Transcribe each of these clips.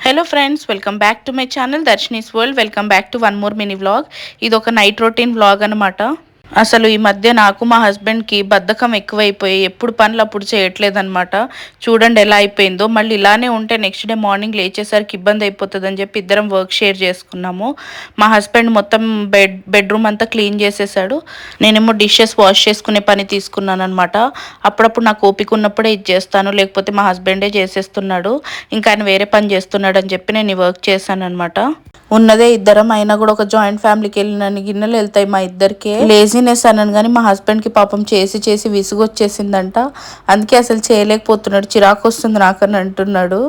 Hello friends, welcome back to my channel దర్శనీస్ world. Welcome back to one more mini vlog. ఇది ఒక night routine vlog అనమాట. అసలు ఈ మధ్య నాకు మా హస్బెండ్కి బద్ధకం ఎక్కువైపోయి ఎప్పుడు పనులు అప్పుడు చేయట్లేదన్నమాట. చూడండి ఎలా అయిపోయిందో. మళ్ళీ ఇలానే ఉంటే నెక్స్ట్ డే మార్నింగ్ లేచేసరికి ఇబ్బంది అయిపోతుంది అని చెప్పి ఇద్దరం వర్క్ షేర్ చేసుకున్నాము. మా హస్బెండ్ మొత్తం బెడ్రూమ్ అంతా క్లీన్ చేసేసాడు. నేనేమో డిషెస్ వాష్ చేసుకునే పని తీసుకున్నాను అనమాట. అప్పుడప్పుడు నాకు ఓపిక ఉన్నప్పుడే ఇది చేస్తాను, లేకపోతే మా హస్బెండే చేసేస్తున్నాడు. ఇంకా ఆయన వేరే పని చేస్తున్నాడు అని చెప్పి నేను ఈ వర్క్ చేశాను అనమాట. ఉన్నదే ఇద్దరం అయినా కూడా ఒక జాయింట్ ఫ్యామిలీకి వెళ్ళినన్ని గిన్నెలు వెళ్తాయి మా ఇద్దరికి. లేజినెస్ అన్నాను కానీ మా హస్బెండ్కి పాపం చేసి చేసి విసుగు వచ్చేసిందంట. అందుకే అసలు చేయలేకపోతున్నాడు. చిరాకు వస్తుంది నాకని అంటున్నాడు.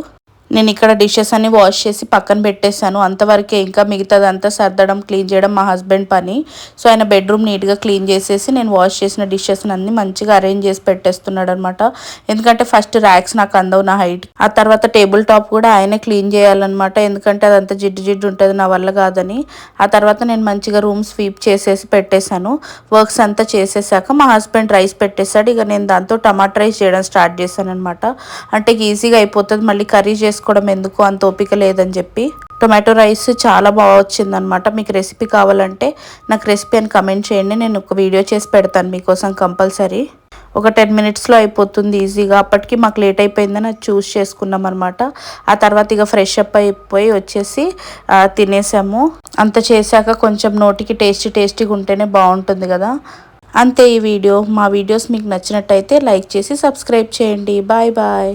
నేను ఇక్కడ డిషెస్ అన్ని వాష్ చేసి పక్కన పెట్టేశాను. అంతవరకే, ఇంకా మిగతాదంతా సర్దడం క్లీన్ చేయడం మా హస్బెండ్ పని. సో ఆయన బెడ్రూమ్ నీట్గా క్లీన్ చేసేసి నేను వాష్ చేసిన డిషెస్ అన్ని మంచిగా అరేంజ్ చేసి పెట్టేస్తున్నాడు అనమాట. ఎందుకంటే ఫస్ట్ ర్యాక్స్ నాకు అందవు నా హైట్. ఆ తర్వాత టేబుల్ టాప్ కూడా ఆయనే క్లీన్ చేయాలన్నమాట. ఎందుకంటే అదంతా జిడ్డు జిడ్డు ఉంటుంది, నా వల్ల కాదని. ఆ తర్వాత నేను మంచిగా రూమ్ స్వీప్ చేసేసి పెట్టేశాను. వర్క్స్ అంతా చేసేసాక మా హస్బెండ్ రైస్ పెట్టేశాడు. ఇక నేను దాంతో టమాటా రైస్ చేయడం స్టార్ట్ చేశాను అనమాట. అంటే ఈజీగా అయిపోతుంది, మళ్ళీ కర్రీ చేసుకోవడం ఎందుకు, అంత ఓపిక లేదని చెప్పి. టొమాటో రైస్ చాలా బాగా వచ్చిందనమాట. మీకు రెసిపీ కావాలంటే నాకు రెసిపీ అని కమెంట్ చేయండి, నేను ఒక వీడియో చేసి పెడతాను మీకోసం కంపల్సరీ. ఒక 10 మినిట్స్లో అయిపోతుంది ఈజీగా. అప్పటికి మాకు లేట్ అయిపోయిందని అది చూస్ చేసుకున్నాం అనమాట. ఆ తర్వాత ఇక ఫ్రెష్ అప్ అయిపోయి వచ్చేసి తినేసాము. అంత చేశాక కొంచెం నోటికి టేస్టీగా ఉంటేనే బాగుంటుంది కదా. అంతే ఈ వీడియో. మా వీడియోస్ మీకు నచ్చినట్టయితే లైక్ చేసి సబ్స్క్రైబ్ చేయండి. Bye bye.